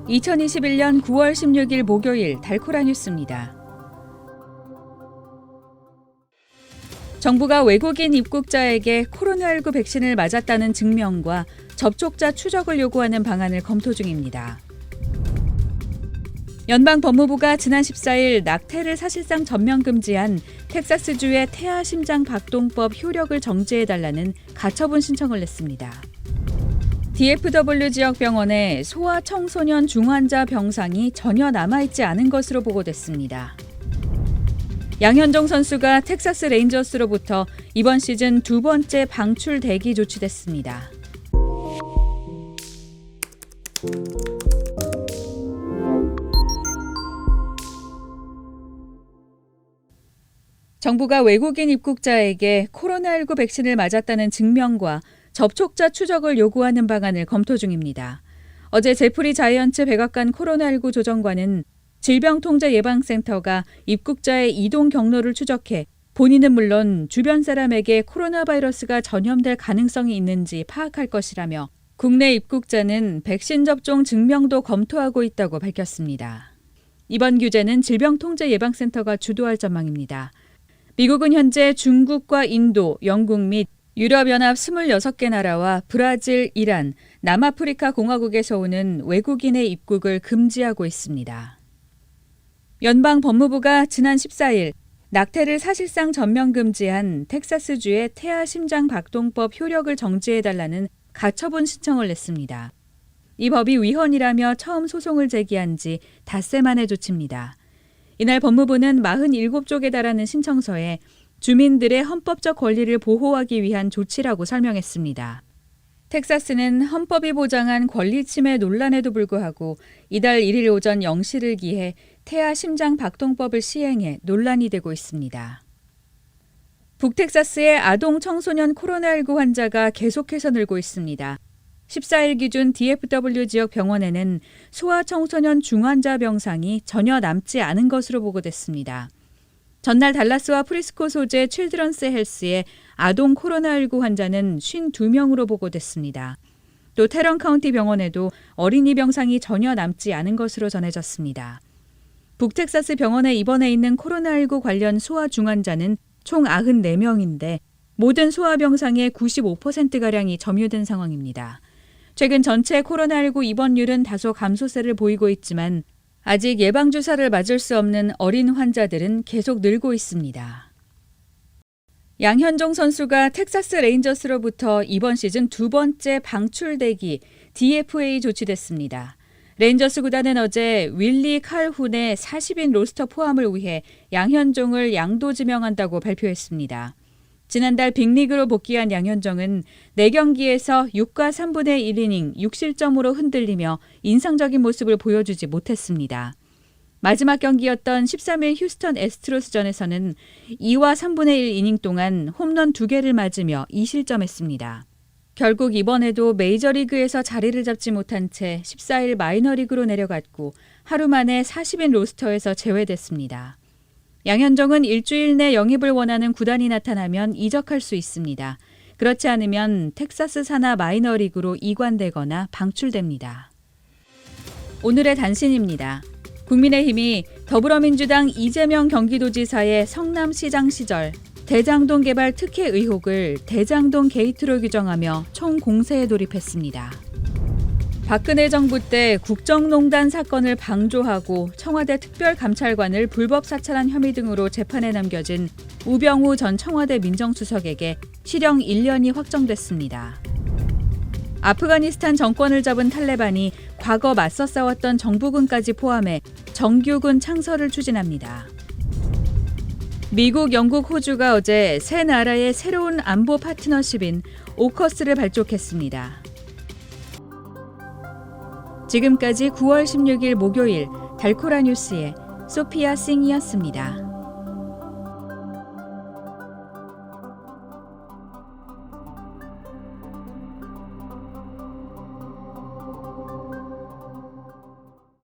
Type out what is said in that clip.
2021년 9월 16일 목요일 달코라 뉴스입니다. 정부가 외국인 입국자에게 코로나19 백신을 맞았다는 증명과 접촉자 추적을 요구하는 방안을 검토 중입니다. 연방법무부가 지난 14일 낙태를 사실상 전면 금지한 텍사스주의 태아 심장 박동법 효력을 정지해달라는 가처분 신청을 냈습니다. DFW 지역 병원에 소아 청소년 중환자 병상이 전혀 남아있지 않은 것으로 보고됐습니다. 양현종 선수가 텍사스 레인저스로부터 이번 시즌 두 번째 방출 대기 조치됐습니다. 정부가 외국인 입국자에게 코로나19 백신을 맞았다는 증명과 접촉자 추적을 요구하는 방안을 검토 중입니다. 어제 제프리 자이언츠 백악관 코로나19 조정관은 질병통제예방센터가 입국자의 이동 경로를 추적해 본인은 물론 주변 사람에게 코로나 바이러스가 전염될 가능성이 있는지 파악할 것이라며 국내 입국자는 백신 접종 증명도 검토하고 있다고 밝혔습니다. 이번 규제는 질병통제예방센터가 주도할 전망입니다. 미국은 현재 중국과 인도, 영국 및 유럽연합 26개 나라와 브라질, 이란, 남아프리카 공화국에서 오는 외국인의 입국을 금지하고 있습니다. 연방법무부가 지난 14일 낙태를 사실상 전면 금지한 텍사스주의 태아 심장 박동법 효력을 정지해달라는 가처분 신청을 냈습니다. 이 법이 위헌이라며 처음 소송을 제기한 지 닷새 만의 조치입니다. 이날 법무부는 47쪽에 달하는 신청서에 주민들의 헌법적 권리를 보호하기 위한 조치라고 설명했습니다. 텍사스는 헌법이 보장한 권리 침해 논란에도 불구하고 이달 1일 오전 0시를 기해 태아 심장 박동법을 시행해 논란이 되고 있습니다. 북텍사스의 아동 청소년 코로나19 환자가 계속해서 늘고 있습니다. 14일 기준 DFW 지역 병원에는 소아 청소년 중환자 병상이 전혀 남지 않은 것으로 보고됐습니다. 전날 달라스와 프리스코 소재 칠드런스 헬스의 아동 코로나19 환자는 52명으로 보고됐습니다. 또 테런 카운티 병원에도 어린이 병상이 전혀 남지 않은 것으로 전해졌습니다. 북텍사스 병원에 입원해 있는 코로나19 관련 소아 중환자는 총 94명인데 모든 소아 병상의 95%가량이 점유된 상황입니다. 최근 전체 코로나19 입원율은 다소 감소세를 보이고 있지만 아직 예방주사를 맞을 수 없는 어린 환자들은 계속 늘고 있습니다. 양현종 선수가 텍사스 레인저스로부터 이번 시즌 두 번째 방출대기 DFA 조치됐습니다. 레인저스 구단은 어제 윌리 칼훈의 40인 로스터 포함을 위해 양현종을 양도 지명한다고 발표했습니다. 지난달 빅리그로 복귀한 양현종은 4경기에서 6과 3분의 1이닝 6실점으로 흔들리며 인상적인 모습을 보여주지 못했습니다. 마지막 경기였던 13일 휴스턴 애스트로스전에서는 2와 3분의 1 이닝 동안 홈런 2개를 맞으며 2실점했습니다. 결국 이번에도 메이저리그에서 자리를 잡지 못한 채 14일 마이너리그로 내려갔고 하루 만에 40인 로스터에서 제외됐습니다. 양현종은 일주일 내 영입을 원하는 구단이 나타나면 이적할 수 있습니다. 그렇지 않으면 텍사스 산하 마이너리그로 이관되거나 방출됩니다. 오늘의 단신입니다. 국민의힘이 더불어민주당 이재명 경기도지사의 성남시장 시절 대장동 개발 특혜 의혹을 대장동 게이트로 규정하며 총공세에 돌입했습니다. 박근혜 정부 때 국정농단 사건을 방조하고 청와대 특별감찰관을 불법 사찰한 혐의 등으로 재판에 넘겨진 우병우 전 청와대 민정수석에게 실형 1년이 확정됐습니다. 아프가니스탄 정권을 잡은 탈레반이 과거 맞서 싸웠던 정부군까지 포함해 정규군 창설을 추진합니다. 미국, 영국, 호주가 어제 세 나라의 새로운 안보 파트너십인 오커스를 발족했습니다. 지금까지 9월 16일 목요일 달코라 뉴스의 소피아 싱이었습니다.